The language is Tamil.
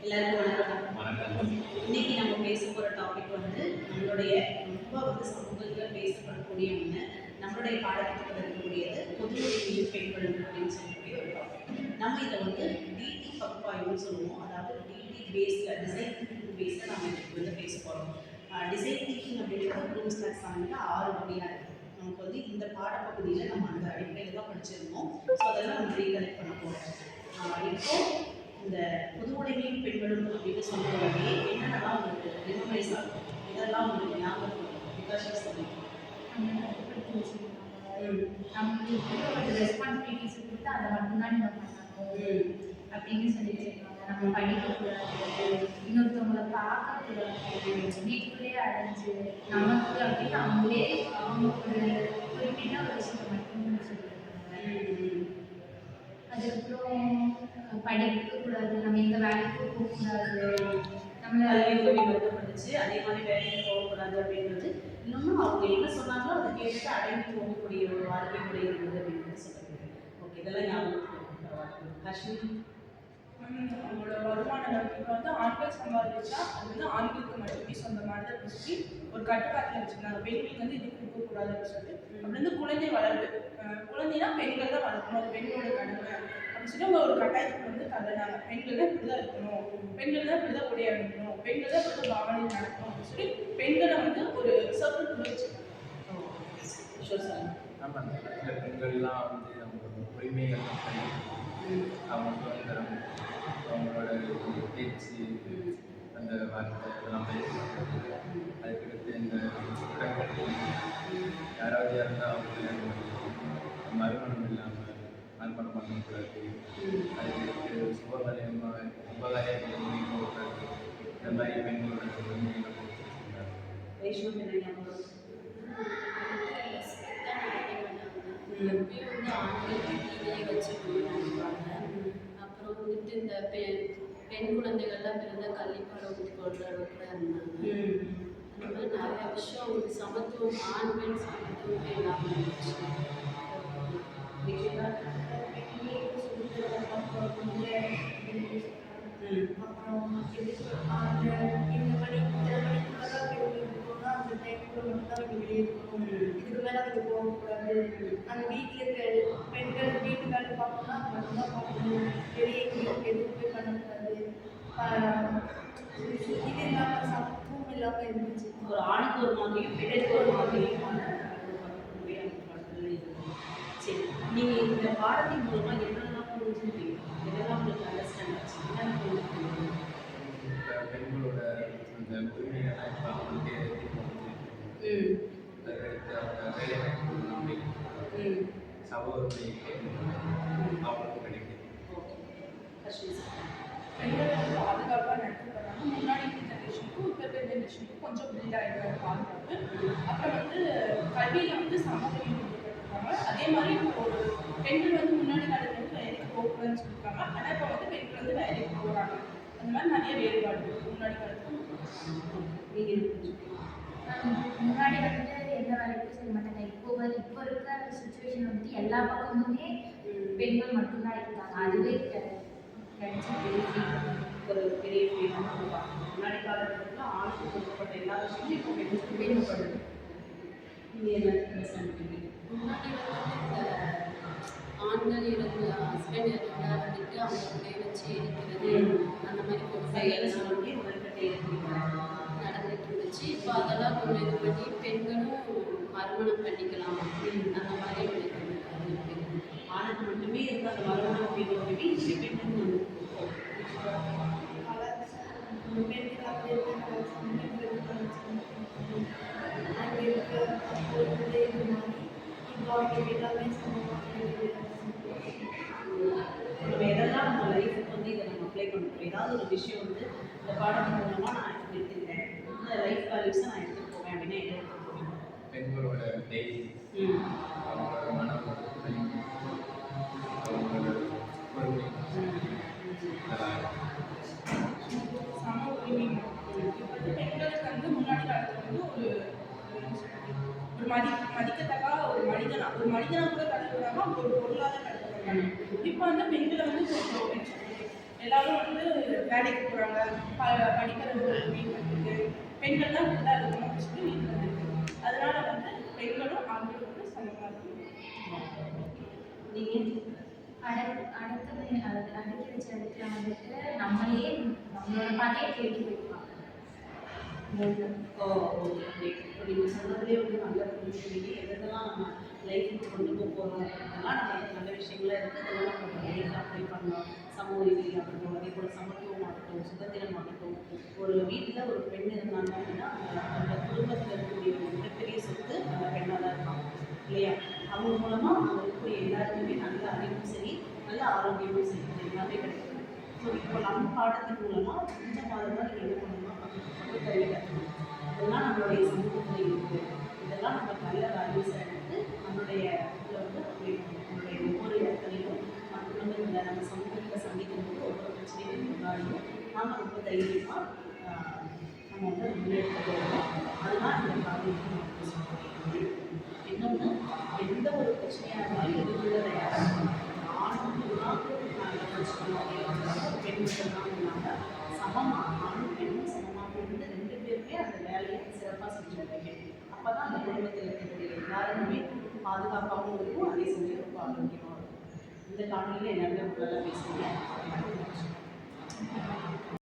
எல்லாருக்கும் வணக்கம். இன்னைக்கு நம்ம பேச போகிற டாபிக் வந்து நம்மளுடைய ரொம்ப சமூகத்தில் பேசப்படக்கூடிய ஒன்று, நம்மளுடைய பாடத்திட்டத்தில் இருக்கக்கூடியது பொது உரிமையும் பெண்களும் அப்படின்னு சொல்லக்கூடிய ஒரு டாபிக். நம்ம இதை வந்து டிடி பகுப்பாய்வுன்னு சொல்லுவோம். அதாவது டிடி பேஸில் டிசைன் திங்கிங் பேஸில் நம்ம இன்னைக்கு வந்து பேச போகிறோம். டிசைன் திங்கிங் அப்படிங்கிறது ப்ளூம்ஸ் டாக்ஸானமியில் 6 வகையாக இருக்குது. நமக்கு வந்து இந்த பாடப்பகுதியில் நம்ம அந்த அடிப்படையில் தான் படிச்சிருந்தோம். ஸோ அதெல்லாம் நம்ம ரீகலெக்ட் பண்ண போகிறோம். இப்போ இந்த பொது உடைமையும் பெண்களும் அப்படின்னு சொன்ன உடனே என்னென்னலாம் உங்களுக்கு ரிமம்பரைஸ் ஆகும், இதெல்லாம் உங்களுக்கு ஞாபகம் விகாஷா சொல்லுங்க. நம்மளுக்கு ஒரு ரெஸ்பான்சிபிலிட்டிஸ் கொடுத்து அதை மட்டும்தான் நம்ம பண்ணணும் அப்படின்னு சொல்லிட்டு இருக்காங்க. நம்ம படிக்கக்கூடாது, இன்னொருத்தவங்களை பார்க்கக்கூடாது, வீட்டுக்குள்ளேயே அடைஞ்சு நமக்கு அப்படின்னு அவங்க ஒரு குறிப்பிட்ட ஒரு விஷயத்தை மட்டும் சொல்லியிருக்காங்க. அதுக்கப்புறம் படிக்கக்கூடாது, நம்ம எந்த வேலைக்கும் போகக்கூடாது, நம்மளை வருத்தப்பட்டுச்சு அதே மாதிரி வேலைக்கு போகக்கூடாது அப்படின்றது. இன்னொன்று அவங்க என்ன சொன்னாங்களோ அதை கேட்டு அடைந்து போகக்கூடிய ஒரு வாழ்க்கை முறை இருந்தது அப்படின்னு சொல்லுங்க. ஓகே, இதெல்லாம் ஞாபகம். அஸ்வினி, அவங்களோட வருமானம் இப்போ வந்து ஆண்கள் சம்பாதிச்சா அது வந்து ஆண்களுக்கு மட்டுமே சொந்தமானது அப்படின்னு சொல்லி ஒரு கட்டுப்பாட்டில் வச்சுருந்தாங்க. பெண்களுக்கு வந்து இது கொடுக்கக்கூடாது அப்படின்னு சொல்லிட்டு. அப்படி வந்து குழந்தை வளர்ப்பு, குழந்தைனா பெண்கள் தான் வளர்க்கணும், அது பெண்களோட கடமை அப்படின்னு சொல்லி அவங்க ஒரு கட்டாயத்துக்கு வந்து தள்ளினாங்க. பெண்கள் தான் இப்படி தான் இருக்கணும், பெண்கள் தான் இப்படி தான் உடை அணிக்கணும், பெண்கள் தான் இப்படி தான் பாவனை நடக்கணும் அப்படின்னு சொல்லி பெண்களை வந்து ஒரு சர்க்கிள் வச்சுருக்காங்க. பெண்கள்லாம் வந்து அவங்களோட உரிமைகள் அவங்க சுதந்திரம், அவங்களோட பேச்சு, அந்த வார்த்தை இதெல்லாம் பேசுவாங்க. அதுக்கடுத்து இந்த யாராவது இருந்தால் அவங்க மறுமணம் இல்லாமல் மறுமணம் பண்ணக்கூடாது. அதுக்கடுத்து சுபகாரியம் போகக்கூடாது. இந்த மாதிரி பெண்களோட உரிமைகளை எப்பயும் வந்து ஆண்கள் வீட்டிலேயே வச்சு நினைப்பாங்க. அப்புறம் வந்துட்டு இந்த பெண் குழந்தைகள்லாம் பிறந்த கள்ளிப்பாடம் ஊற்றி கொள்றவங்க கூட இருந்தாங்க. அந்த மாதிரி நிறைய விஷயம் அவங்களுக்கு சமத்துவம், ஆண் பெண் சமத்துவம் இல்லாமல் இருந்துச்சு. அப்புறம் இந்த மணி அந்த டைம்ல மட்டும் தான் வெளியே இருக்கணும், இதுக்கு மேலே அவங்க போகக்கூடாது, அந்த வீட்டில் இருக்க பெண்கள் வீட்டு வேலை பார்க்கணும்னா அது மட்டும்தான் பார்க்கணும், வெளியே எதுவுமே பண்ணக்கூடாது. இது இல்லாமல் சமத்துவம் இல்லாமல் இருந்துச்சு. ஒரு ஆணுக்கு ஒரு மாதிரியும் பெண்ணுக்கு ஒரு மாதிரியும். சரி, நீங்கள் இந்த பாடத்தின் மூலமாக என்னென்னலாம் புரிஞ்சுக்கிட்டீங்க, என்னெல்லாம் உங்களுக்கு அண்டர்ஸ்டாண்ட் ஆச்சு, என்னென்ன புரிஞ்சுக்கிட்டீங்க? பெண்களோட அந்த உரிமைகள்லாம் இப்போ அவங்களுக்கே அதுக்கடுத்து அவங்க வேலை வாய்ப்பு சமூக அவங்களுக்கு கிடைக்குது. பெண்கள் வந்து பாதுகாப்பாக நடத்தப்படுறாங்க. முன்னாடி ஜென்ரேஷனுக்கும் இப்போ இருக்கிற ஜென்ரேஷனுக்கும் கொஞ்சம் பில்ட் ஆகிடுறாங்க பாதுகாப்பு. அப்புறம் வந்து கல்வியில் வந்து சமூகம் கொடுத்துருக்காங்க. அதே மாதிரி இப்போ ஒரு பெண்கள் வந்து முன்னாடி காலத்தில் வந்து வேலைக்கு போகக்கூடாதுன்னு சொல்லியிருக்காங்க. ஆனால் இப்போ வந்து பெண்கள் வந்து வேலைக்கு போகிறாங்க. அந்த மாதிரி நிறைய வேறுபாடு முன்னாடி காலத்தில். முன்னாடி வந்துட்டு எந்த வேலைக்கும் செய்ய மாட்டாங்க. இப்போ இருக்கிற சுச்சுவேஷன் வந்துட்டு எல்லா பக்கமுமே பெண்கள் மட்டும்தான் இருக்காங்க. அதுவே கிடைச்ச ஒரு பெரிய முன்னாடி காலகட்டத்தில் ஆணுக்கு கொடுக்கப்பட்ட எல்லா விஷயமும் இப்போ பெண்ணுக்கு வேறுபடுது. நீங்கள் என்ன அண்டர்ஸ்டாண்ட்? முன்னாடி வந்துட்டு இந்த ஆண்கள் இருந்து ஹஸ்பண்ட் இருந்தால் வந்துட்டு அவங்க கூட வச்சு இருக்கிறது அந்த மாதிரி கொடுமைகள்லாம் நடந்துட்டு இருந்துச்சு. இப்போ அதெல்லாம் கொஞ்சம் இது பண்ணி பெண்களும் மறுமணம் பண்ணிக்கலாம் அந்த மாதிரி இருக்கு. ஆணுக்கு மட்டுமே இருந்த அந்த மறுமணம் அப்படிங்கிறது பெண்ணுக்கு நம்ம எதெல்லாம் நம்ம லைஃபுக்கு வந்து இதை நம்ம அப்ளை பண்ணுறோம். ஏதாவது ஒரு விஷயம் வந்து இந்த பாடத்தின் மூலமாக நான் எடுத்துக்கிறேன், இந்த லைஃப் வேல்யூஸை நான் எடுத்துகிட்டு போவேன் அப்படின்னா என்ன எடுத்துகிட்டு போவேன்? பெண்களோட தைரியம், அவங்களோட மன ஒற்றுமை, அவங்களோட பொறுமை, சம உரிமை. இப்போ வந்து பெண்களுக்கு வந்து முன்னாடி காலத்தில் வந்து ஒரு மதிக்கத்தக்கா ஒரு மனிதனா கூட கருதுறாங்க. அவங்க ஒரு பொருளாதார கருதுறாங்க. இப்போ வந்து பெண்களை வந்து கொஞ்சம் எல்லாரும் வந்து வேலைக்கு போகிறாங்க, படிக்கிறது வீட்டில் இருக்குது, பெண்கள் தான் இப்படி தான் இருக்கணும் அப்படின்னு சொல்லி வீட்டில் இருக்குது. அதனால வந்து பெண்களும் ஆண்களும் வந்து சமமாக இருக்கணும். நீங்கள் அடுத்தது அடுக்கி வச்ச இடத்துல வந்துட்டு நம்மளோட பாதையை கேட்டு வைக்கலாம். ஓ ஓகே. இப்போ நீங்கள் சொன்னதுலேயே வந்து நல்ல புரிஞ்சுக்கிட்டு எதெல்லாம் நம்ம லைஃபுக்கு கொண்டு போக போகிறோம் அதெல்லாம் நமக்கு நல்ல விஷயங்களாக இருக்குது. அதெல்லாம் நம்ம லைஃப்பில் அப்ளை பண்ணலாம். சமூக நீதியாகட்டும், அதே போல் சமத்துவமாகட்டும், சுதந்திரமாகட்டும். ஒரு வீட்டில் ஒரு பெண் இருந்தாங்க அப்படின்னா அந்த குடும்பத்தில் இருக்கக்கூடிய ஒரு மிகப்பெரிய சொத்து அந்த பெண்ணாக தான் இருப்பாங்க இல்லையா? அவங்க மூலமாக அங்கே இருக்கக்கூடிய எல்லாருக்குமே நல்ல அறிவும் சரி, நல்ல ஆரோக்கியமும் சரி, இது எல்லாமே கிடைக்கும். ஸோ இப்போ நம்ம பாடத்தின் மூலமாக இந்த மாதிரி தான் நீங்கள் என்ன பண்ணணும்னா பகுத்தறிவு கற்றுக்கணும். இதெல்லாம் நம்மளுடைய சமூகத்தில் இருக்குது, இதெல்லாம் நம்ம நல்ல வேல்யூஸாக எடுத்து நம்மளுடைய இதில் வந்து அப்ளை பண்ணணும். நம்மளுடைய ஒவ்வொரு இடத்துலையும் நம்ம குடும்பத்தில் நம்ம சமூகத்தில் சந்திக்கும் போது ஒவ்வொரு பிரச்சனைகளும் முன்னாடியும் நாம் ரொம்ப தைரியமாக நம்ம வந்து முன்னெடுத்து போகணும். அதுதான் இந்த காரியத்தை நம்ம சொல்கிறோம். இன்னொன்று, எந்த ஒரு பிரச்சனையாக இருந்தாலும் எதிர்கொள்ள தயாராக இருக்கணும். ஆணும் தான் பிரச்சனை பெண் மட்டும்தான் இல்லாமல் சமமாக ஆணும் பெண்ணும் சமமாக இருந்து 2 பேருமே அந்த வேலையை சிறப்பாக செஞ்சுருக்கீங்க. அப்போ தான் அந்த குடும்பத்தில் இருக்கக்கூடிய எல்லாருமே பாதுகாப்பாகவும் இருக்கும், அதே சமயம் ரொம்ப ஆரோக்கியமாக இருக்கும். இந்த காணொலியில் எல்லாருமே உங்களால் பேசுவீங்க.